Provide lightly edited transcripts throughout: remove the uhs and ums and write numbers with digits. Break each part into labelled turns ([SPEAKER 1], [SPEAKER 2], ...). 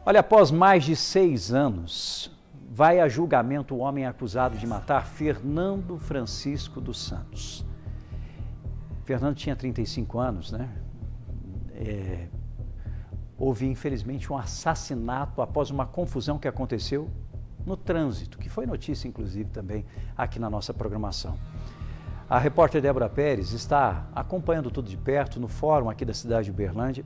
[SPEAKER 1] Olha, após mais de 6 anos, vai a julgamento o homem acusado de matar Fernando Francisco dos Santos. Fernando tinha 35 anos, né? Houve, infelizmente, um assassinato após uma confusão que aconteceu no trânsito, que foi notícia, inclusive, também aqui na nossa programação. A repórter Débora Pérez está acompanhando tudo de perto no fórum aqui da cidade de Uberlândia.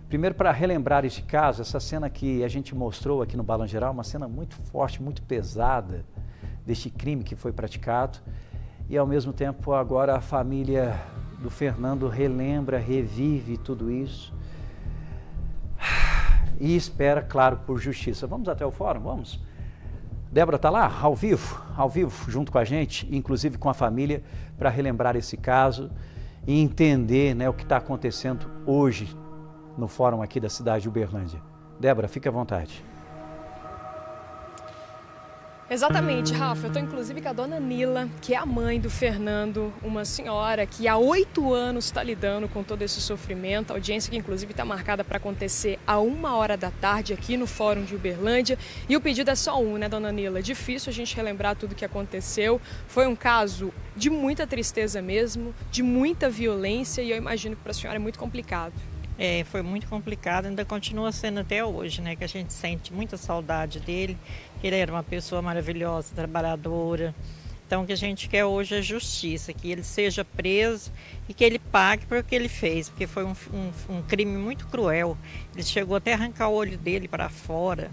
[SPEAKER 1] Primeiro, para relembrar este caso, essa cena que a gente mostrou aqui no Balanço Geral, uma cena muito forte, muito pesada deste crime que foi praticado. E, ao mesmo tempo, agora a família do Fernando relembra, revive tudo isso. E espera, claro, por justiça. Vamos até o fórum? Vamos? Débora está lá, ao vivo, junto com a gente, inclusive com a família, para relembrar esse caso e entender, né, o que está acontecendo hoje no fórum aqui da cidade de Uberlândia. Débora, fique à vontade.
[SPEAKER 2] Exatamente, Rafa. Eu estou inclusive com a dona Nila, que é a mãe do Fernando, uma senhora que há 8 anos está lidando com todo esse sofrimento. A audiência que inclusive está marcada para acontecer a 1h da tarde aqui no Fórum de Uberlândia. E o pedido é só um, né, dona Nila? Difícil a gente relembrar tudo o que aconteceu. Foi um caso de muita tristeza mesmo, de muita violência, e eu imagino que para a senhora é muito complicado.
[SPEAKER 3] Foi muito complicado, ainda continua sendo até hoje, né? Que a gente sente muita saudade dele, que ele era uma pessoa maravilhosa, trabalhadora. Então o que a gente quer hoje é justiça, que ele seja preso e que ele pague por o que ele fez, porque foi um crime muito cruel. Ele chegou até a arrancar o olho dele para fora.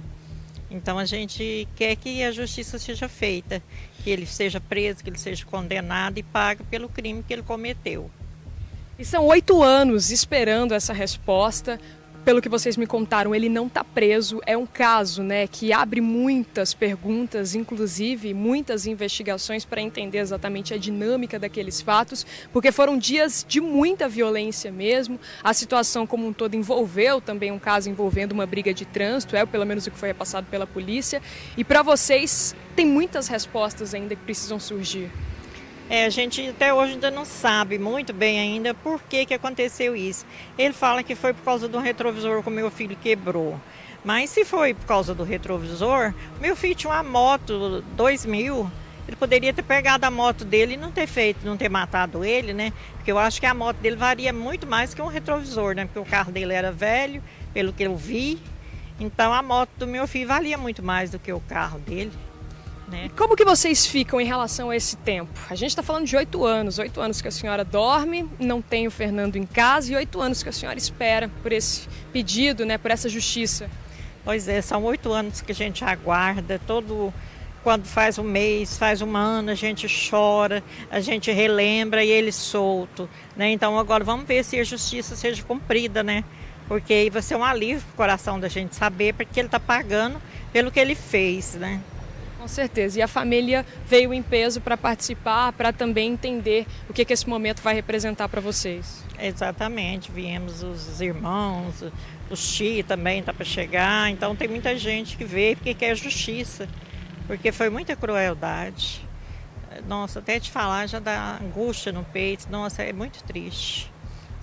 [SPEAKER 3] Então a gente quer que a justiça seja feita, que ele seja preso, que ele seja condenado e pague pelo crime que ele cometeu.
[SPEAKER 2] E são 8 anos esperando essa resposta. Pelo que vocês me contaram, ele não está preso. É um caso, né, que abre muitas perguntas, inclusive muitas investigações para entender exatamente a dinâmica daqueles fatos, porque foram dias de muita violência mesmo. A situação como um todo envolveu também um caso envolvendo uma briga de trânsito, pelo menos o que foi repassado pela polícia. E para vocês, tem muitas respostas ainda que precisam surgir.
[SPEAKER 3] A gente até hoje ainda não sabe muito bem ainda por que aconteceu isso. Ele fala que foi por causa do retrovisor que o meu filho quebrou. Mas se foi por causa do retrovisor, meu filho tinha uma moto 2000, ele poderia ter pegado a moto dele e não ter matado ele, né? Porque eu acho que a moto dele varia muito mais que um retrovisor, né? Porque o carro dele era velho, pelo que eu vi. Então a moto do meu filho valia muito mais do que o carro dele.
[SPEAKER 2] E como que vocês ficam em relação a esse tempo? A gente está falando de 8 anos, 8 anos que a senhora dorme, não tem o Fernando em casa, e 8 anos que a senhora espera por esse pedido, né, por essa justiça.
[SPEAKER 3] Pois é, são 8 anos que a gente aguarda, quando faz um mês, faz um ano, a gente chora, a gente relembra e ele solto, né? Então agora vamos ver se a justiça seja cumprida, né? Porque aí vai ser um alívio para o coração da gente saber, porque ele está pagando pelo que ele fez, né?
[SPEAKER 2] Com certeza. E a família veio em peso para participar, para também entender o que esse momento vai representar para vocês.
[SPEAKER 3] Exatamente. Viemos os irmãos, o Xi também está para chegar. Então tem muita gente que veio porque quer justiça, porque foi muita crueldade. Nossa, até te falar já dá angústia no peito. Nossa, é muito triste.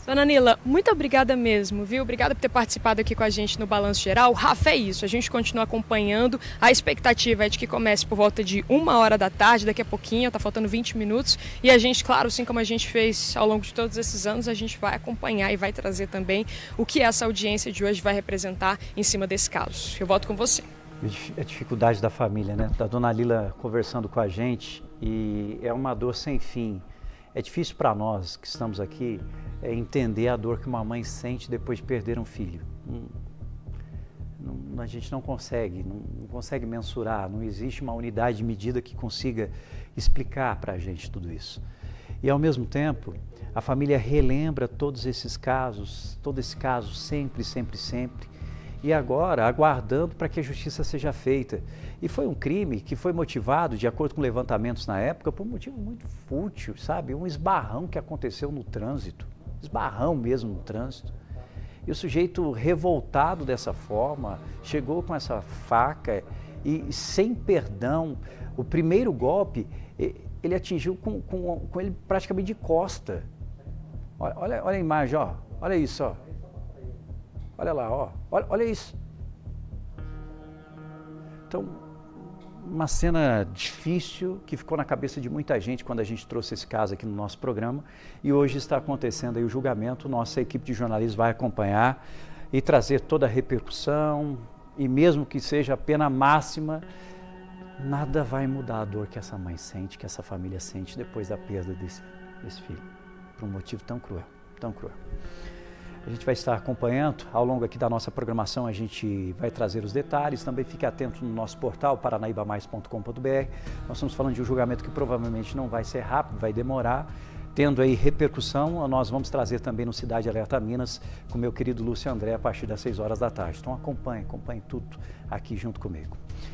[SPEAKER 2] Dona Nila, muito obrigada mesmo, viu? Obrigada por ter participado aqui com a gente no Balanço Geral. Rafa, é isso, a gente continua acompanhando. A expectativa é de que comece por volta de 1h da tarde, daqui a pouquinho, tá faltando 20 minutos. E a gente, claro, assim como a gente fez ao longo de todos esses anos, a gente vai acompanhar e vai trazer também o que essa audiência de hoje vai representar em cima desse caso. Eu volto com você.
[SPEAKER 1] A dificuldade da família, né? Da dona Lila conversando com a gente, e é uma dor sem fim. É difícil para nós que estamos aqui entender a dor que uma mãe sente depois de perder um filho. A gente não consegue mensurar, não existe uma unidade de medida que consiga explicar para a gente tudo isso. E ao mesmo tempo, a família relembra todos esses casos, todo esse caso sempre, e agora aguardando para que a justiça seja feita. E foi um crime que foi motivado, de acordo com levantamentos na época, por um motivo muito fútil, sabe? Um esbarrão que aconteceu no trânsito, esbarrão mesmo no trânsito. E o sujeito revoltado dessa forma, chegou com essa faca e sem perdão, o primeiro golpe, ele atingiu com ele praticamente de costa. Olha a imagem, ó. Olha isso, ó. Olha lá, ó. Olha isso. Então, uma cena difícil que ficou na cabeça de muita gente quando a gente trouxe esse caso aqui no nosso programa, e hoje está acontecendo aí o julgamento. Nossa equipe de jornalismo vai acompanhar e trazer toda a repercussão, e mesmo que seja a pena máxima, nada vai mudar a dor que essa mãe sente, que essa família sente depois da perda desse filho, por um motivo tão cruel, tão cruel. A gente vai estar acompanhando, ao longo aqui da nossa programação a gente vai trazer os detalhes, também fique atento no nosso portal, paranaibamais.com.br. Nós estamos falando de um julgamento que provavelmente não vai ser rápido, vai demorar, tendo aí repercussão. Nós vamos trazer também no Cidade Alerta Minas com o meu querido Lúcio André a partir das 6 horas da tarde. Então acompanhe tudo aqui junto comigo.